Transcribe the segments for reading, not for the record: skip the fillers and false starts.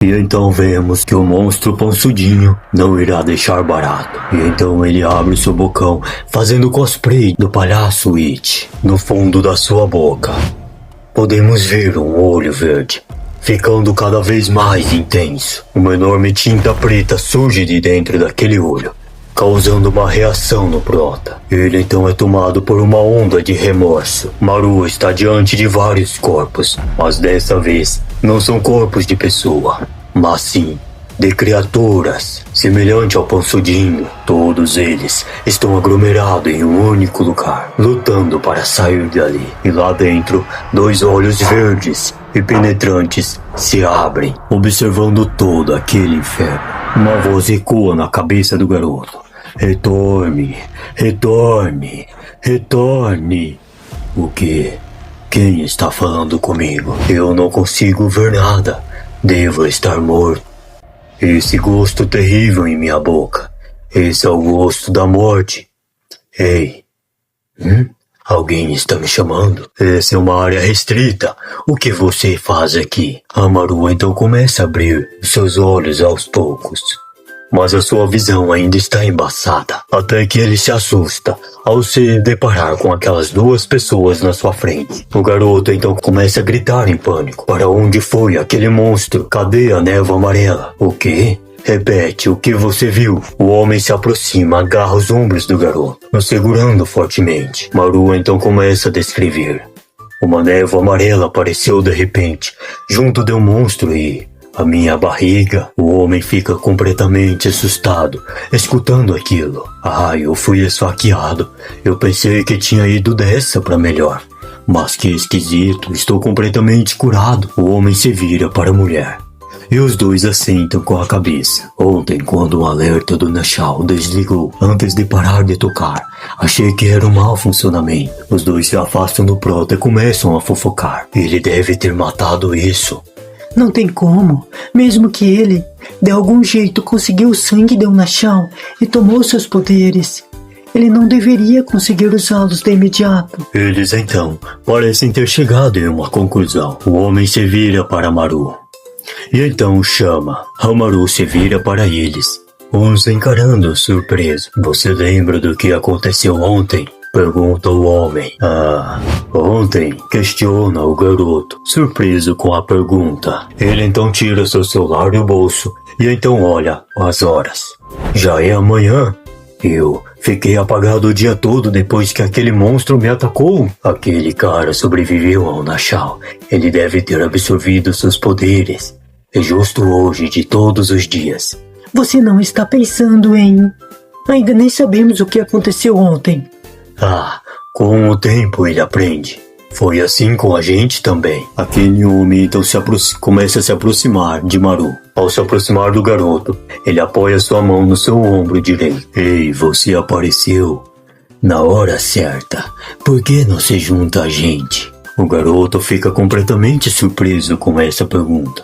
E então vemos que o monstro Ponsudinho não irá deixar barato. E então ele abre seu bocão, fazendo cosplay do palhaço It. No fundo da sua boca, podemos ver um olho verde, ficando cada vez mais intenso. Uma enorme tinta preta surge de dentro daquele olho, causando uma reação no Prota. Ele então é tomado por uma onda de remorso. Maru está diante de vários corpos, mas dessa vez não são corpos de pessoa, mas sim de criaturas, semelhante ao Ponsudinho. Todos eles estão aglomerados em um único lugar, lutando para sair dali. E lá dentro, dois olhos verdes e penetrantes se abrem, observando todo aquele inferno. Uma voz ecoa na cabeça do garoto: retorne, retorne, retorne. O quê? Quem está falando comigo? Eu não consigo ver nada. Devo estar morto. Esse gosto terrível em minha boca. Esse é o gosto da morte. Ei. Alguém está me chamando? Essa é uma área restrita. O que você faz aqui? Maru então começa a abrir seus olhos aos poucos, mas a sua visão ainda está embaçada, até que ele se assusta ao se deparar com aquelas duas pessoas na sua frente. O garoto então começa a gritar em pânico: para onde foi aquele monstro? Cadê a névoa amarela? O quê? Repete, o que você viu? O homem se aproxima, agarra os ombros do garoto, o segurando fortemente. Maru então começa a descrever: uma névoa amarela apareceu de repente, junto de um monstro e a minha barriga. O homem fica completamente assustado, escutando aquilo. Eu fui esfaqueado. Eu pensei que tinha ido dessa para melhor. Mas que esquisito, estou completamente curado. O homem se vira para a mulher, e os dois assentam com a cabeça. Ontem, quando o alerta do Nashal desligou antes de parar de tocar, achei que era um mau funcionamento. Os dois se afastam do Prota e começam a fofocar. Ele deve ter matado isso. Não tem como, mesmo que ele, de algum jeito, conseguiu o sangue de Nashal e tomou seus poderes. Ele não deveria conseguir usá-los de imediato. Eles então parecem ter chegado em uma conclusão. O homem se vira para Maru e então o chama. Maru se vira para eles, uns encarando surpreso. Você lembra do que aconteceu ontem? Pergunta o homem. Ontem? Questiona o garoto, surpreso com a pergunta. Ele então tira seu celular do bolso e então olha as horas. Já é amanhã? Eu fiquei apagado o dia todo depois que aquele monstro me atacou. Aquele cara sobreviveu ao Nashal. Ele deve ter absorvido seus poderes. É justo hoje de todos os dias. Você não está pensando em... Ainda nem sabemos o que aconteceu ontem. Com o tempo ele aprende. Foi assim com a gente também. Aquele homem então começa a se aproximar de Maru. Ao se aproximar do garoto, ele apoia sua mão no seu ombro direito. Ei, você apareceu na hora certa. Por que não se junta a gente? O garoto fica completamente surpreso com essa pergunta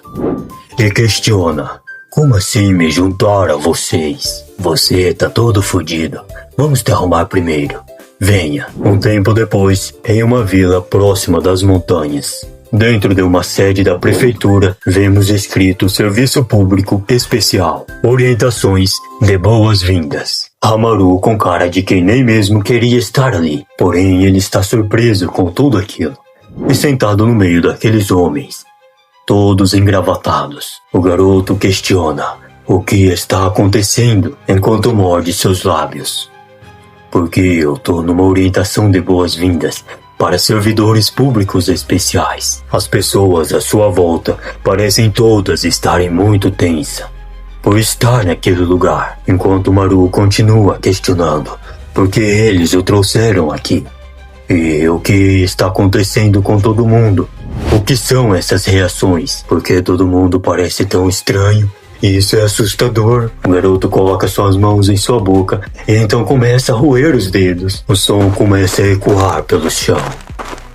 e questiona: como assim me juntar a vocês? Você tá todo fodido. Vamos te arrumar primeiro. Venha. Um tempo depois, em uma vila próxima das montanhas, dentro de uma sede da prefeitura, vemos escrito Serviço Público Especial. Orientações de boas-vindas. Maru com cara de quem nem mesmo queria estar ali. Porém, ele está surpreso com tudo aquilo. E sentado no meio daqueles homens, todos engravatados, o garoto questiona o que está acontecendo enquanto morde seus lábios. Porque eu tô numa orientação de boas-vindas para servidores públicos especiais. As pessoas à sua volta parecem todas estarem muito tensas por estar naquele lugar, enquanto Maru continua questionando por que eles o trouxeram aqui. E o que está acontecendo com todo mundo? O que são essas reações? Porque todo mundo parece tão estranho. Isso é assustador. O garoto coloca suas mãos em sua boca e então começa a roer os dedos. O som começa a ecoar pelo chão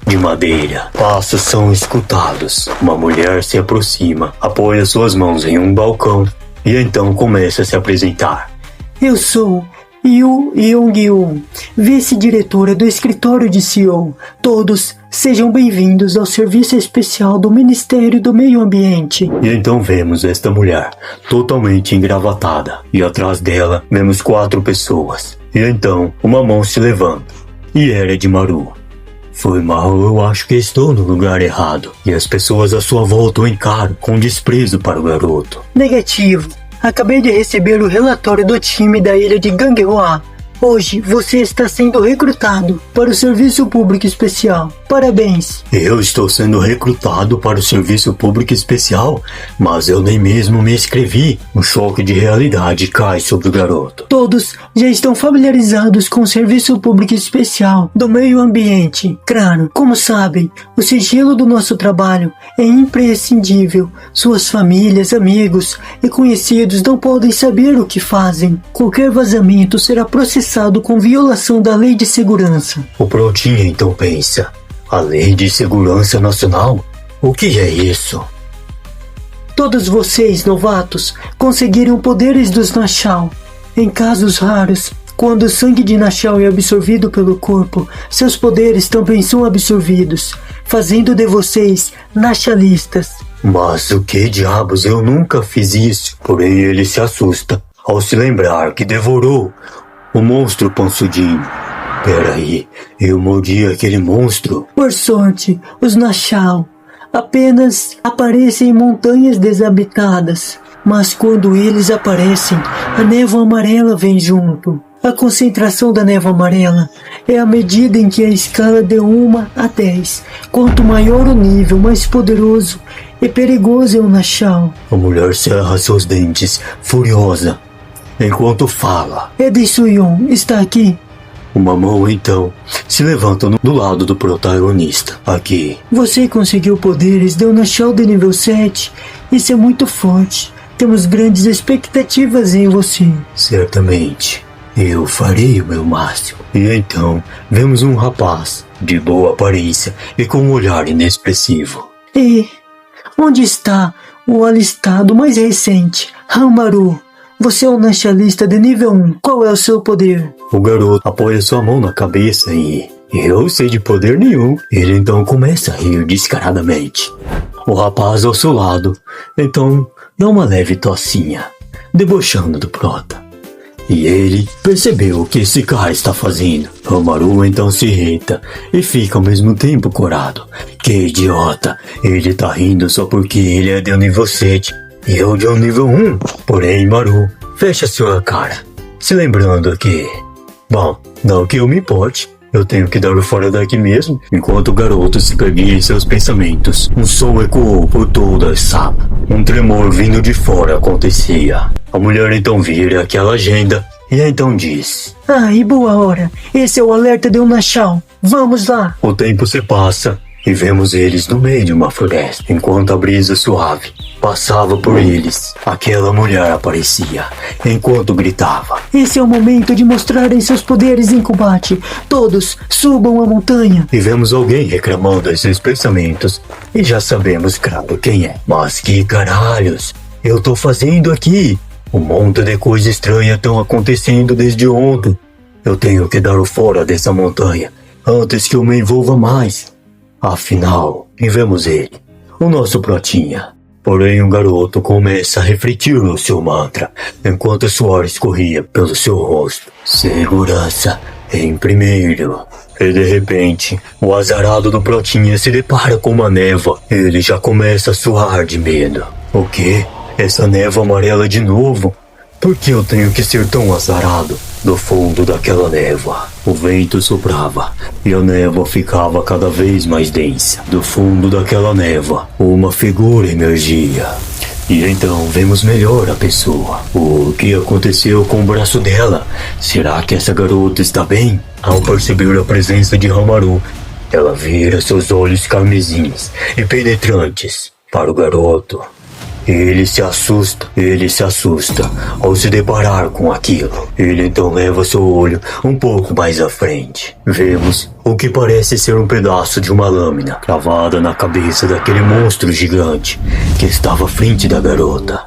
de madeira. Passos são escutados. Uma mulher se aproxima, apoia suas mãos em um balcão e então começa a se apresentar. Eu sou Yu Young-woo, vice-diretora do escritório de CEO. Todos sejam bem-vindos ao serviço especial do Ministério do Meio Ambiente. E então vemos esta mulher, totalmente engravatada, e atrás dela vemos 4 pessoas. E então, uma mão se levanta, e era de Maru. Foi mal, eu acho que estou no lugar errado. E as pessoas à sua volta o encaram com desprezo para o garoto. Negativo. Acabei de receber o relatório do time da ilha de Ganghwa. Hoje você está sendo recrutado para o Serviço Público Especial. Parabéns! Eu estou sendo recrutado para o Serviço Público Especial, mas eu nem mesmo me inscrevi. Um choque de realidade cai sobre o garoto. Todos já estão familiarizados com o Serviço Público Especial do Meio Ambiente. Claro, como sabem, o sigilo do nosso trabalho é imprescindível. Suas famílias, amigos e conhecidos não podem saber o que fazem. Qualquer vazamento será processado com violação da Lei de Segurança. O Protinha então pensa: a Lei de Segurança Nacional? O que é isso? Todos vocês, novatos, conseguiram poderes dos Nashal. Em casos raros, quando o sangue de Nashal é absorvido pelo corpo, seus poderes também são absorvidos, fazendo de vocês Nashalistas. Mas o que diabos, eu nunca fiz isso. Porém ele se assusta ao se lembrar que devorou o monstro pançudinho. Peraí, eu mordi aquele monstro? Por sorte, os Nashal apenas aparecem em montanhas desabitadas. Mas quando eles aparecem, a névoa amarela vem junto. A concentração da névoa amarela é a medida em que a escala de 1 a 10. Quanto maior o nível, mais poderoso e perigoso é o Nashal. A mulher cerra seus dentes, furiosa, enquanto fala. Eden Suyun está aqui? Uma mão então se levanta do lado do protagonista. Aqui. Você conseguiu poderes de um Nashal de nível 7. Isso é muito forte. Temos grandes expectativas em você. Certamente. Eu farei o meu máximo. E então vemos um rapaz de boa aparência e com um olhar inexpressivo. E onde está o alistado mais recente, Hamaru? Você é um Nashalista de nível 1. Qual é o seu poder? O garoto apoia sua mão na cabeça e... eu sei de poder nenhum. Ele então começa a rir descaradamente. O rapaz ao seu lado, então, dá uma leve tossinha, debochando do prota. E ele percebeu o que esse cara está fazendo. Hamaru então se irrita e fica ao mesmo tempo corado. Que idiota, ele tá rindo só porque ele é de um nível 7. E eu de um nível 1. Porém, Maru, fecha sua cara, se lembrando que... bom, não que eu me importe, eu tenho que dar o fora daqui mesmo. Enquanto o garoto se perdia em seus pensamentos, um som ecoou por toda a sala. Um tremor vindo de fora acontecia. A mulher então vira aquela agenda e então diz: e boa hora, esse é o alerta de um Nashal. Vamos lá. O tempo se passa e vemos eles no meio de uma floresta. Enquanto a brisa suave passava por eles, aquela mulher aparecia, enquanto gritava: esse é o momento de mostrarem seus poderes em combate. Todos subam a montanha. E vemos alguém reclamando em seus pensamentos, e já sabemos claro quem é. Mas que caralhos eu tô fazendo aqui? Um monte de coisa estranha estão acontecendo desde ontem. Eu tenho que dar o fora dessa montanha, antes que eu me envolva mais. Afinal, e vemos ele, o nosso protinha. Porém, o garoto começa a refletir no seu mantra, enquanto o suor escorria pelo seu rosto. Segurança em primeiro. E de repente, o azarado do protinha se depara com uma névoa. Ele já começa a suar de medo. O quê? Essa névoa amarela de novo? Por que eu tenho que ser tão azarado? Do fundo daquela névoa, o vento soprava e a névoa ficava cada vez mais densa. Do fundo daquela névoa, uma figura emergia. E então vemos melhor a pessoa. O que aconteceu com o braço dela? Será que essa garota está bem? Ao perceber a presença de Hamaru, ela vira seus olhos carmesins e penetrantes para o garoto. Ele se assusta ao se deparar com aquilo. Ele então leva seu olho um pouco mais à frente. Vemos o que parece ser um pedaço de uma lâmina cravada na cabeça daquele monstro gigante que estava à frente da garota.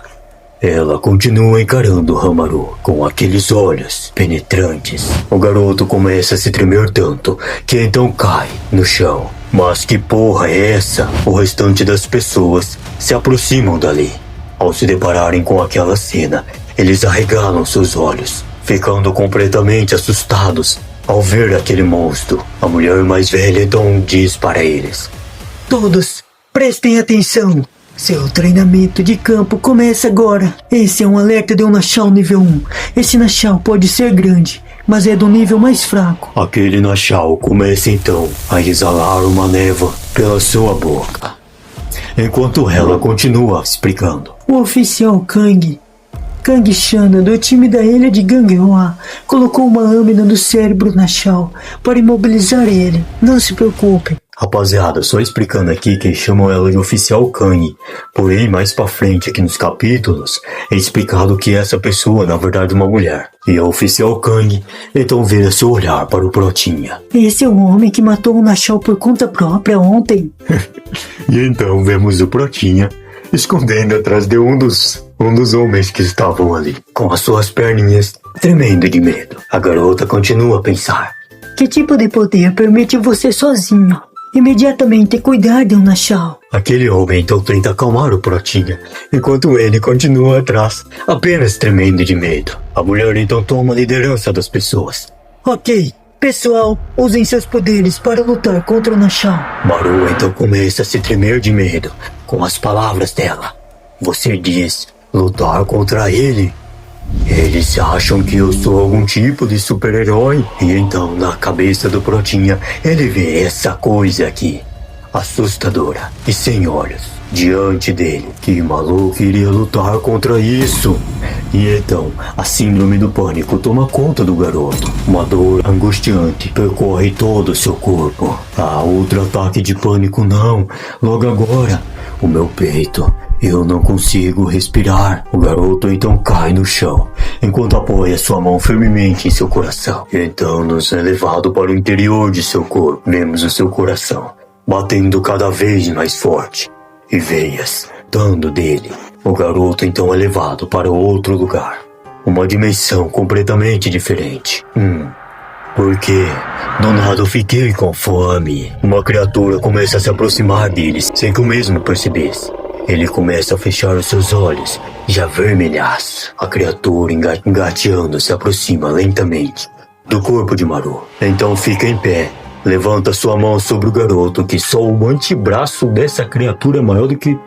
Ela continua encarando Hamaru com aqueles olhos penetrantes. O garoto começa a se tremer tanto que então cai no chão. Mas que porra é essa? O restante das pessoas se aproximam dali. Ao se depararem com aquela cena, eles arregalam seus olhos, ficando completamente assustados ao ver aquele monstro. A mulher mais velha então diz para eles: Todos, prestem atenção. Seu treinamento de campo começa agora. Esse é um alerta de um Nashal nível 1. Esse Nashal pode ser grande, mas é do nível mais fraco. Aquele Nashal começa então a exalar uma névoa pela sua boca, enquanto ela continua explicando. O oficial Kang Shana, do time da ilha de Ganghwa, colocou uma lâmina no cérebro Nashal para imobilizar ele. Não se preocupem. Rapaziada, só explicando aqui que chamam ela de oficial Kang, porém mais pra frente aqui nos capítulos é explicado que essa pessoa na verdade é uma mulher. E a oficial Kang então vira seu olhar para o Protinha. Esse é o homem que matou o Nashal por conta própria ontem. E então vemos o Protinha escondendo atrás de um dos homens que estavam ali, com as suas perninhas tremendo de medo. A garota continua a pensar: que tipo de poder permite você sozinho imediatamente cuidar de um Nashal? Aquele homem então tenta acalmar o Protinha, enquanto ele continua atrás, apenas tremendo de medo. A mulher então toma a liderança das pessoas. Ok, pessoal, usem seus poderes para lutar contra o Nashal. Maru então começa a se tremer de medo com as palavras dela. Você diz lutar contra ele? Eles acham que eu sou algum tipo de super-herói. E então na cabeça do Protinha ele vê essa coisa aqui, assustadora e sem olhos, diante dele. Que maluco iria lutar contra isso? E então a síndrome do pânico toma conta do garoto. Uma dor angustiante percorre todo o seu corpo. Outro ataque de pânico não. Logo agora, o meu peito. Eu não consigo respirar. O garoto então cai no chão, enquanto apoia sua mão firmemente em seu coração. Então nos é levado para o interior de seu corpo. Vemos o seu coração batendo cada vez mais forte e veias dando dele. O garoto então é levado para outro lugar, uma dimensão completamente diferente. Porque do nada eu fiquei com fome. Uma criatura começa a se aproximar deles sem que eu mesmo percebesse. Ele começa a fechar os seus olhos, já vermelhaço. A criatura engateando se aproxima lentamente do corpo de Maru. Então fica em pé, levanta sua mão sobre o garoto, que só o antebraço dessa criatura é maior do que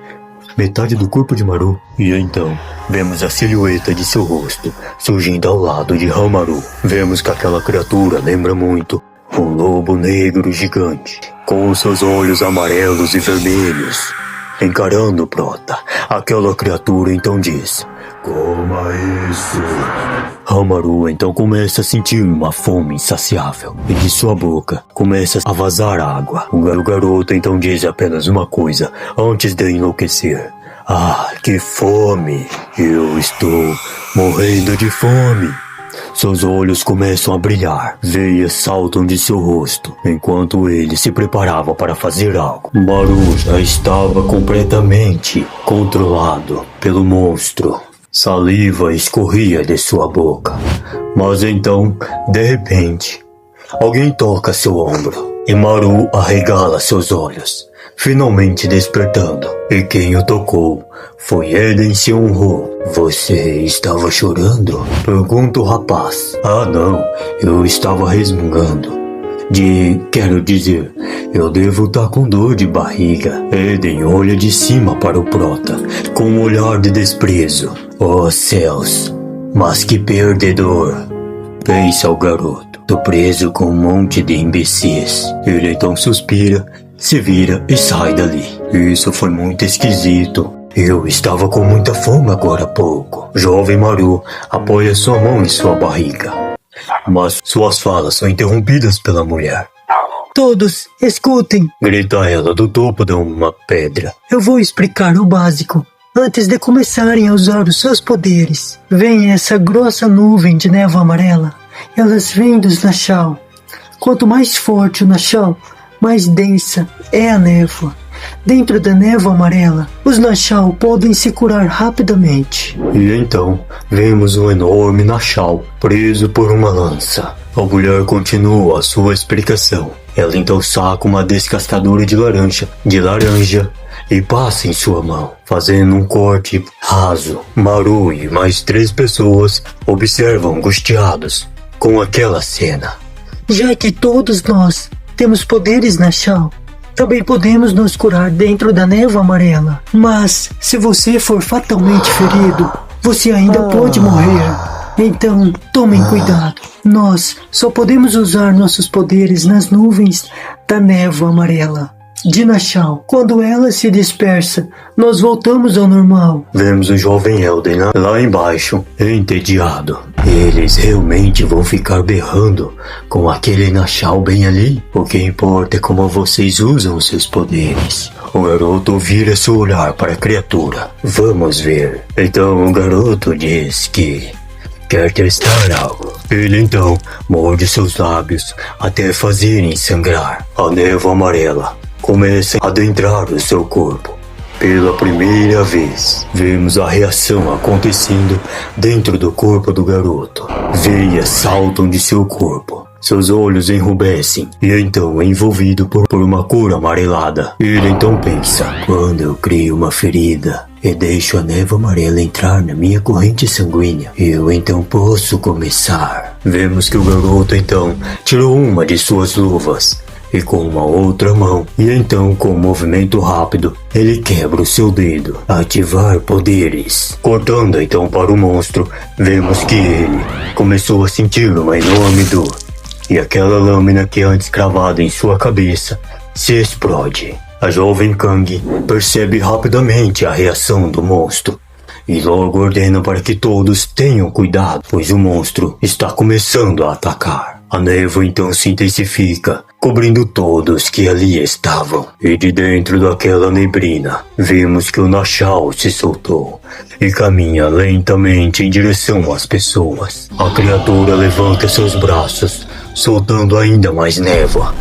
metade do corpo de Maru. E então vemos a silhueta de seu rosto surgindo ao lado de Hamaru. Vemos que aquela criatura lembra muito um lobo negro gigante, com os seus olhos amarelos e vermelhos, encarando o Prota. Aquela criatura então diz: coma isso. Hamaru então começa a sentir uma fome insaciável e de sua boca começa a vazar água. O garoto então diz apenas uma coisa antes de enlouquecer: que fome! Eu estou morrendo de fome. Seus olhos começam a brilhar, veias saltam de seu rosto, enquanto ele se preparava para fazer algo. Maru já estava completamente controlado pelo monstro. Saliva escorria de sua boca, mas então, de repente, alguém toca seu ombro e Maru arregala seus olhos, finalmente despertando. E quem o tocou foi Eden Seon-ho. Você estava chorando? Pergunta o rapaz. Não, eu estava resmungando. Quero dizer, eu devo estar com dor de barriga. Eden olha de cima para o Prota, com um olhar de desprezo. Oh céus, mas que perdedor! Pensa o garoto. Tô preso com um monte de imbecis. Ele então suspira, se vira e sai dali. Isso foi muito esquisito. Eu estava com muita fome agora há pouco. Jovem Maru apoia sua mão em sua barriga, mas suas falas são interrompidas pela mulher. Todos, escutem! Grita ela do topo de uma pedra. Eu vou explicar o básico. Antes de começarem a usar os seus poderes, vem essa grossa nuvem de névoa amarela. Elas vêm dos Nashal. Quanto mais forte o Nashal, mais densa é a névoa. Dentro da névoa amarela, os Nashal podem se curar rapidamente. E então, vemos um enorme Nashal preso por uma lança. A mulher continua a sua explicação. Ela então saca uma descascadora de laranja e passa em sua mão, fazendo um corte raso. Maru e mais 3 pessoas observam angustiados com aquela cena. Já que todos nós temos poderes Nashal, também podemos nos curar dentro da névoa amarela. Mas, se você for fatalmente ferido, você ainda pode morrer. Então, tomem cuidado. Nós só podemos usar nossos poderes nas nuvens da névoa amarela de Nashal. Quando ela se dispersa, nós voltamos ao normal. Vemos o jovem Elden lá embaixo, entediado. Eles realmente vão ficar berrando com aquele Nashal bem ali? O que importa é como vocês usam seus poderes. O garoto vira seu olhar para a criatura. Vamos ver. Então o garoto diz que quer testar algo. Ele então morde seus lábios até fazerem sangrar. A névoa amarela começa a adentrar o seu corpo. Pela primeira vez, vemos a reação acontecendo dentro do corpo do garoto. Veias saltam de seu corpo. Seus olhos enrubescem e então é envolvido por uma cor amarelada. Ele então pensa: quando eu crio uma ferida e deixo a névoa amarela entrar na minha corrente sanguínea, eu então posso começar. Vemos que o garoto então tirou uma de suas luvas e com uma outra mão, e então com um movimento rápido, ele quebra o seu dedo. Ativar poderes. Cortando então para o monstro, vemos que ele começou a sentir uma enorme dor. E aquela lâmina que antes cravada em sua cabeça se explode. A jovem Kang percebe rapidamente a reação do monstro e logo ordena para que todos tenham cuidado, pois o monstro está começando a atacar. A névoa então se intensifica, cobrindo todos que ali estavam. E de dentro daquela neblina, vimos que o Nashal se soltou e caminha lentamente em direção às pessoas. A criatura levanta seus braços, soltando ainda mais névoa.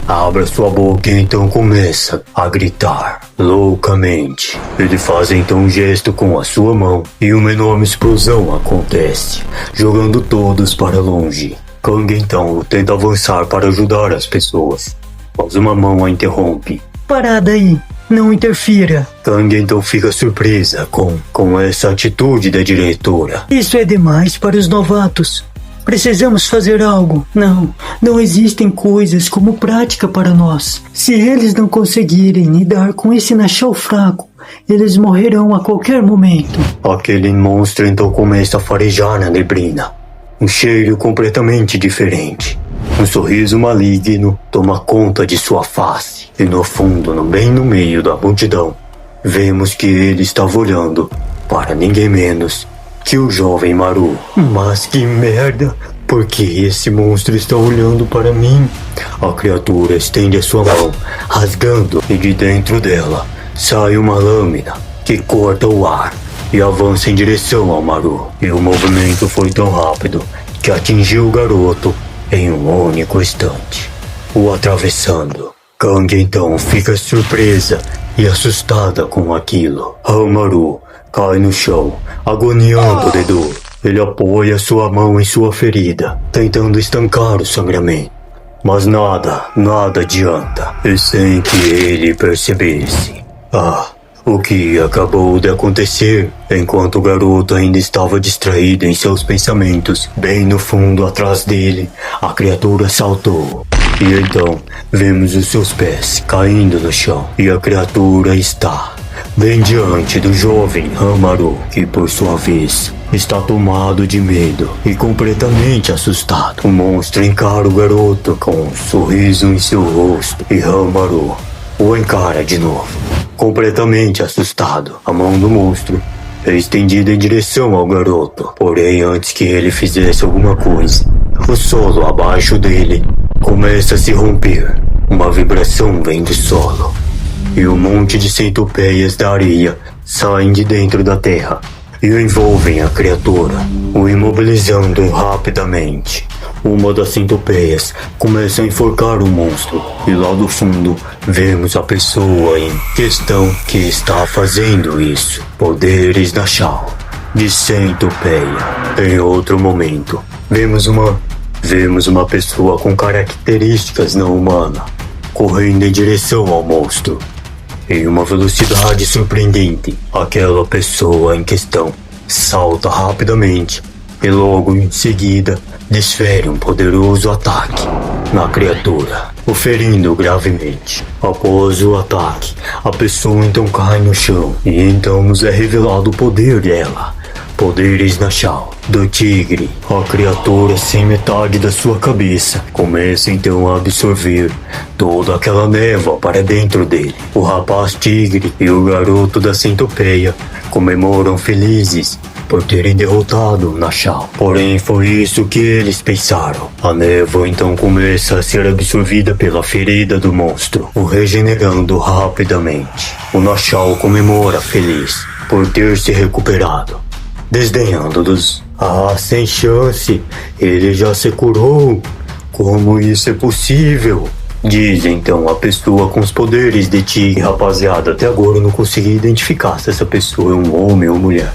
Abre sua boca e então começa a gritar loucamente. Ele faz então um gesto com a sua mão e uma enorme explosão acontece, jogando todos para longe. Kang então tenta avançar para ajudar as pessoas, mas uma mão a interrompe. Parada aí, não interfira. Kang então fica surpresa com essa atitude da diretora. Isso é demais para os novatos. Precisamos fazer algo. Não existem coisas como prática para nós. Se eles não conseguirem lidar com esse Nashal fraco, eles morrerão a qualquer momento. Aquele monstro então começa a farejar na neblina. Um cheiro completamente diferente. Um sorriso maligno toma conta de sua face. E no fundo, bem no meio da multidão, vemos que ele estava olhando para ninguém menos que o jovem Maru. Mas que merda! Por que esse monstro está olhando para mim? A criatura estende a sua mão, rasgando, e de dentro dela sai uma lâmina que corta o ar e avança em direção ao Maru. E o movimento foi tão rápido que atingiu o garoto em um único instante, o atravessando. Kang então fica surpresa e assustada com aquilo. Maru cai no chão, agoniando de dor. Ele apoia sua mão em sua ferida, tentando estancar o sangramento. Mas nada adianta. E sem que ele percebesse, o que acabou de acontecer, enquanto o garoto ainda estava distraído em seus pensamentos, bem no fundo atrás dele, a criatura saltou. E então, vemos os seus pés caindo no chão, e a criatura está bem diante do jovem Maru, que por sua vez está tomado de medo e completamente assustado. O monstro encara o garoto com um sorriso em seu rosto, e Maru o encara de novo, completamente assustado. A mão do monstro é estendida em direção ao garoto, porém antes que ele fizesse alguma coisa, o solo abaixo dele começa a se romper. Uma vibração vem do solo e um monte de centopeias da areia saem de dentro da terra e envolvem a criatura, o imobilizando rapidamente. uma das centopeias começa a enforcar o monstro e lá do fundo vemos a pessoa em questão que está fazendo isso. Poderes na Shao de centopeia. Em outro momento, vemos uma pessoa com características não humanas correndo em direção ao monstro. Em uma velocidade surpreendente, aquela pessoa em questão salta rapidamente e logo em seguida desfere um poderoso ataque na criatura, o ferindo gravemente. Após o ataque, a pessoa então cai no chão e então nos é revelado o poder dela. Poderes na Shao do tigre. A criatura sem metade da sua cabeça começa então a absorver toda aquela névoa para dentro dele. O rapaz tigre e o garoto da centopeia comemoram felizes por terem derrotado na Shao. Porém, foi isso que eles pensaram. A névoa então começa a ser absorvida pela ferida do monstro, o regenerando rapidamente. O Nashao comemora feliz por ter se recuperado, desdenhando dos... sem chance, ele já se curou. Como isso é possível? Diz então a pessoa com os poderes de tigre. Rapaziada, até agora eu não consegui identificar se essa pessoa é um homem ou mulher.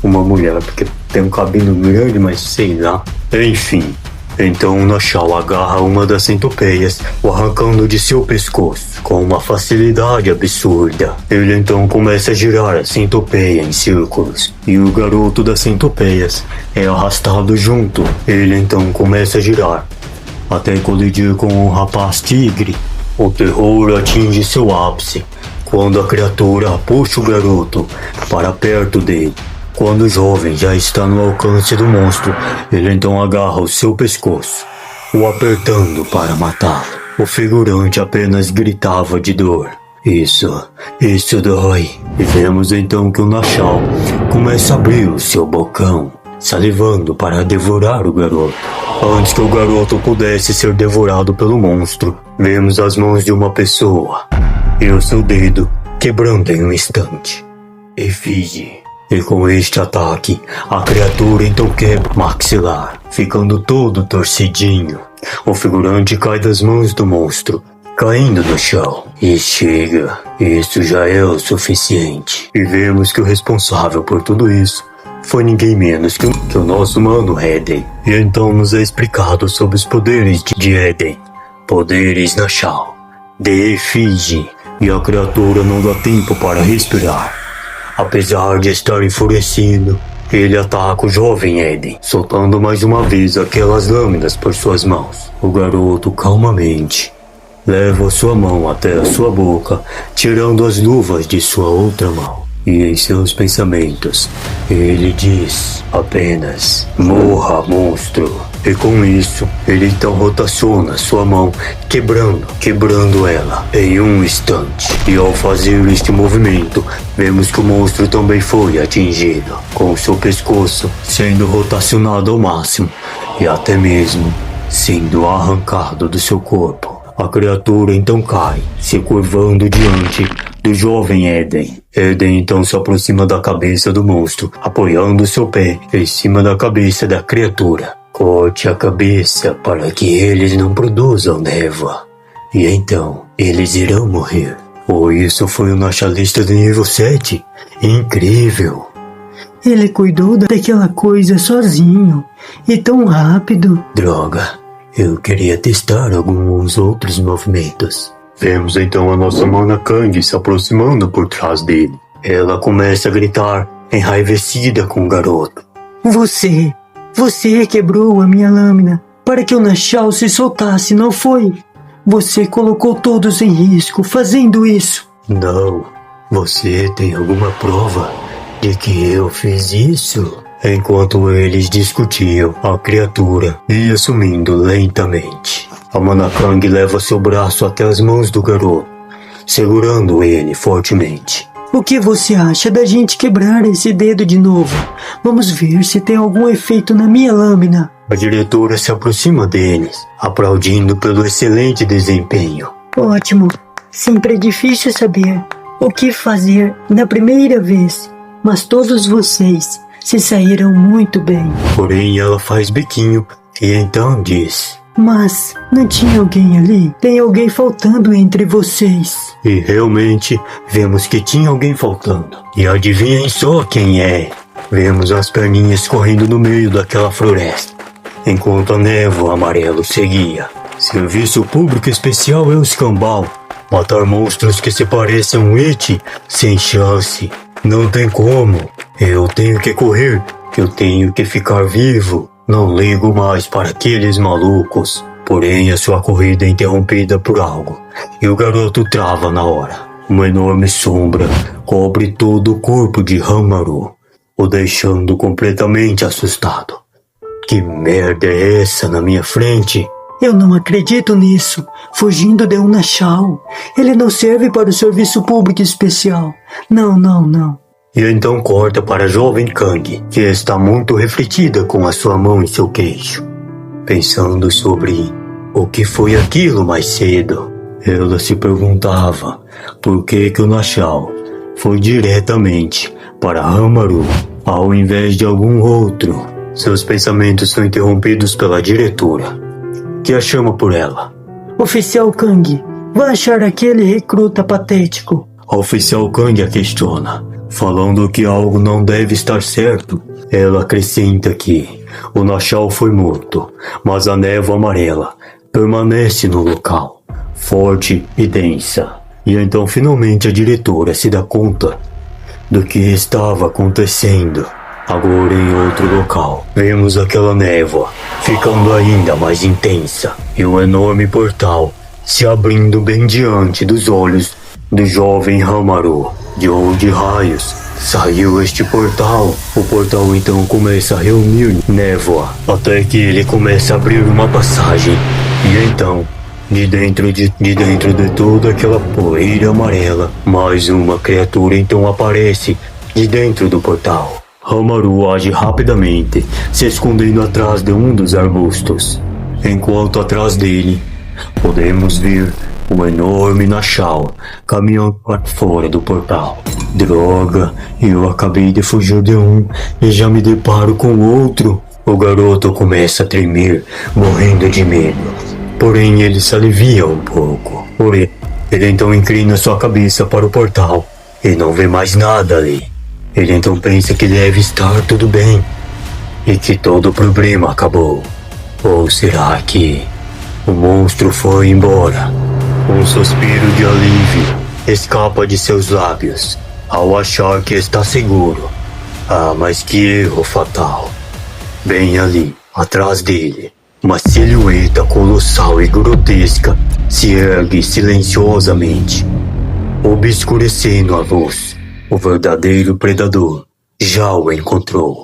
Uma mulher, porque tem um cabelo grande, mas sei lá. Enfim, então o Nashao agarra uma das centopeias, o arrancando de seu pescoço com uma facilidade absurda. Ele então começa a girar a centopeia em círculos e o garoto das centopeias é arrastado junto. Ele então começa a girar até colidir com o rapaz tigre. O terror atinge seu ápice quando a criatura puxa o garoto para perto dele. Quando o jovem já está no alcance do monstro, ele então agarra o seu pescoço, o apertando para matá-lo. O figurante apenas gritava de dor. Isso dói. E vemos então que o Nashao começa a abrir o seu bocão, salivando para devorar o garoto. Antes que o garoto pudesse ser devorado pelo monstro, vemos as mãos de uma pessoa e o seu dedo quebrando em um instante. Efígie. E com este ataque, a criatura então quebra o maxilar, ficando todo torcidinho. O figurante cai das mãos do monstro, caindo no chão. E chega, isso já é o suficiente. E vemos que o responsável por tudo isso foi ninguém menos que o nosso mano Eden. E então nos é explicado sobre os poderes de Eden. Poderes na Shao de Efígie. E a criatura não dá tempo para respirar. Apesar de estar enfurecido, ele ataca o jovem Eden, soltando mais uma vez aquelas lâminas por suas mãos. O garoto calmamente leva sua mão até a sua boca, tirando as luvas de sua outra mão. E em seus pensamentos, ele diz apenas: morra, monstro. E com isso, ele então rotaciona sua mão, quebrando ela em um instante. E ao fazer este movimento, vemos que o monstro também foi atingido, com seu pescoço sendo rotacionado ao máximo e até mesmo sendo arrancado do seu corpo. A criatura então cai, se curvando diante do jovem Eden. Eden então se aproxima da cabeça do monstro, apoiando seu pé em cima da cabeça da criatura. Corte a cabeça para que eles não produzam névoa, e então eles irão morrer. Isso foi o Nachalista de nível 7. Incrível! Ele cuidou daquela coisa sozinho, e tão rápido. Droga, eu queria testar alguns outros movimentos. Vemos então a nossa mana Kang se aproximando por trás dele. Ela começa a gritar, enraivecida com o garoto. Você quebrou a minha lâmina para que o Nashao se soltasse, não foi? Você colocou todos em risco fazendo isso. Não, você tem alguma prova de que eu fiz isso? Enquanto eles discutiam, a criatura ia sumindo lentamente. A mana Kang leva seu braço até as mãos do garoto, segurando ele fortemente. O que você acha da gente quebrar esse dedo de novo? Vamos ver se tem algum efeito na minha lâmina. A diretora se aproxima deles, aplaudindo pelo excelente desempenho. Ótimo. Sempre é difícil saber o que fazer na primeira vez, mas todos vocês se saíram muito bem. Porém, ela faz biquinho e então diz: Mas não tinha alguém ali? Tem alguém faltando entre vocês. E realmente vemos que tinha alguém faltando. E adivinhem só quem é? Vemos as perninhas correndo no meio daquela floresta, enquanto a névoa amarela seguia. Serviço público especial é o escambau. Matar monstros que se pareçam It, sem chance. Não tem como. Eu tenho que correr. Eu tenho que ficar vivo. Não ligo mais para aqueles malucos. Porém, a sua corrida é interrompida por algo, e o garoto trava na hora. Uma enorme sombra cobre todo o corpo de Hamaru, o deixando completamente assustado. Que merda é essa na minha frente? Eu não acredito nisso. Fugindo de um Nashao. Ele não serve para o serviço público especial. Não. E então corta para a jovem Kang, que está muito refletida com a sua mão em seu queixo, pensando sobre o que foi aquilo mais cedo. Ela se perguntava por que o Nashao foi diretamente para Hamaru ao invés de algum outro. Seus pensamentos são interrompidos pela diretora, que a chama por ela. Oficial Kang, vai achar aquele recruta patético. A oficial Kang a questiona, falando que algo não deve estar certo. Ela acrescenta que o Nashao foi morto, mas a névoa amarela permanece no local, forte e densa. E então finalmente a diretora se dá conta do que estava acontecendo. Agora em outro local, vemos aquela névoa ficando ainda mais intensa e um enorme portal se abrindo bem diante dos olhos do jovem Hamaru. De onde raios saiu este portal? O portal então começa a reunir névoa até que ele começa a abrir uma passagem. E então, de dentro de toda aquela poeira amarela, mais uma criatura então aparece de dentro do portal. Hamaru age rapidamente, se escondendo atrás de um dos arbustos, enquanto atrás dele podemos ver um enorme Nashao caminhando para fora do portal. Droga, eu acabei de fugir de um e já me deparo com outro. O garoto começa a tremer, morrendo de medo. Porém, ele se alivia um pouco. Porém, ele então inclina sua cabeça para o portal e não vê mais nada ali. Ele então pensa que deve estar tudo bem e que todo o problema acabou. Ou será que o monstro foi embora? Um suspiro de alívio escapa de seus lábios ao achar que está seguro. Ah, mas que erro fatal. Bem ali, atrás dele, uma silhueta colossal e grotesca se ergue silenciosamente, obscurecendo a luz. O verdadeiro predador já o encontrou.